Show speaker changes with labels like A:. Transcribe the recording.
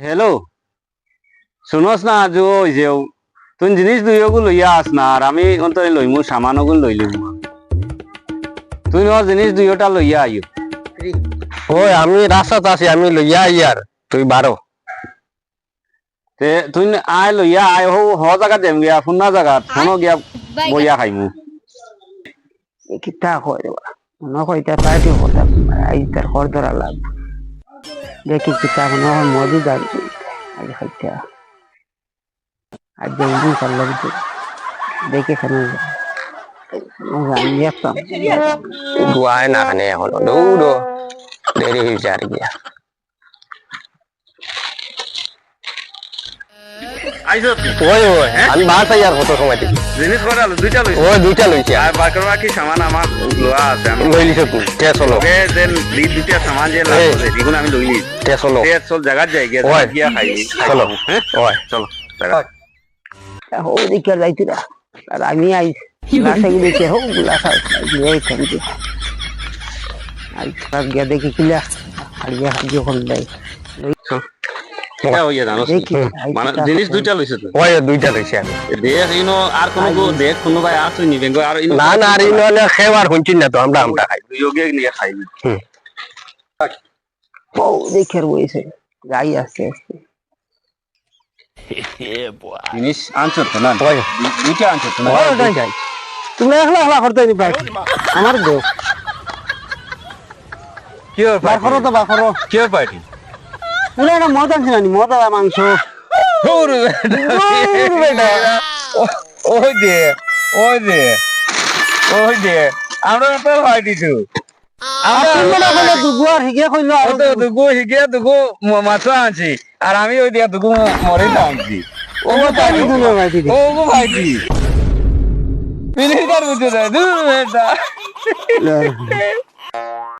A: Hello, শুনস না আজ ওই যে তুই জিনিস দুইগুলো লইয়া আস না আর আমি অন্তত লইমু সামানগুলো লই লইমু তুই ওর জিনিস দুইটা লইয়া আইও।
B: ওই আমি রাস্তাত আছি, আমি লইয়া আই আর তুই বারো।
A: তে তুই আয় লইয়া আয় হ জায়গা দেম গিয়া ফুন্না জায়গা ফোনো গিয়া বইয়া খাইমু।
C: কিতা কয় রে বাবা মনে কইতা পার্টি কথা আই তার খর ধরা লাগ দেখি কিতা মনে হয় মজুদ আছে আজ খাইতা আজ জলদি চল লাগছে দেখে খানে আমি একটা
B: দুয়ায় না খানে এখন দৌড়ো দেরি হয়ে যায় আর গিয়া।
A: আইছো
B: ওই ওই আমি বাস আই আর কত সময় থেকে
A: জিনিস কটা দুইটা লইছি
B: ওই দুইটা লইছি
A: আর বাকি বাকি সামান আমার লোয়া আছে আমি
B: লই লিছ তুই কে চলো
A: ওকে দেন দুইটা সামান যে লাগবে এগুলো আমি লই নিই
B: কে চলো
A: তে চল জায়গা যাই গিয়া
B: ওই
A: গিয়া খাই
B: চলো
A: হ্যাঁ
B: ওই
A: চলো জায়গা
C: হো দিকে যাইতিরা আর আমি আই লাসে গেছে হো লাসা এই খাইতে আই কাজ গিয়া দেখি কিলা আর গিয়া যখন দেয়
A: এটা হইয়া জানো
C: দেখি
A: মানে জিনিস দুইটা লইছে তো
B: ওই দুইটা লইছি আমি।
A: দেখ ইনো আর কোনো দেখ কোনো ভাই আর তুই নিবেন আর ইনো
B: না না আর ইনলে খেবার হুঁচিন না তো আমরা খাই।
A: যোগে নিয়ে খাইবি
C: ও দেখে রয়েছে গাই আসছে আসছে
A: জিনিস আনছো তো না
B: ওই
A: দুইটা আনছো তো না
C: ও ওটাই তুমি একলা একলা করতে নি ভাই আমার দেও
A: কি ওর
C: বাখরো তো বাখরো
A: কি ওর পার্টি
C: তুমি একটা মদ আনছি না মদ আর মাংস
A: ওর
C: বেটা
A: ওই দে ওই দে ওই দে আমরা তো পার্টি তো
C: আমরা দুগুয়ার হিগে কইলো আর
A: তো দুগো হিগে দুগো মাছ আনছি আর আমি ওই দিয়া দুগো মরে আনছি
C: ও পানি দুলো ভাই দিদি
A: ও গো ভাইটি মিলিটার বুঝে না দূর বেটা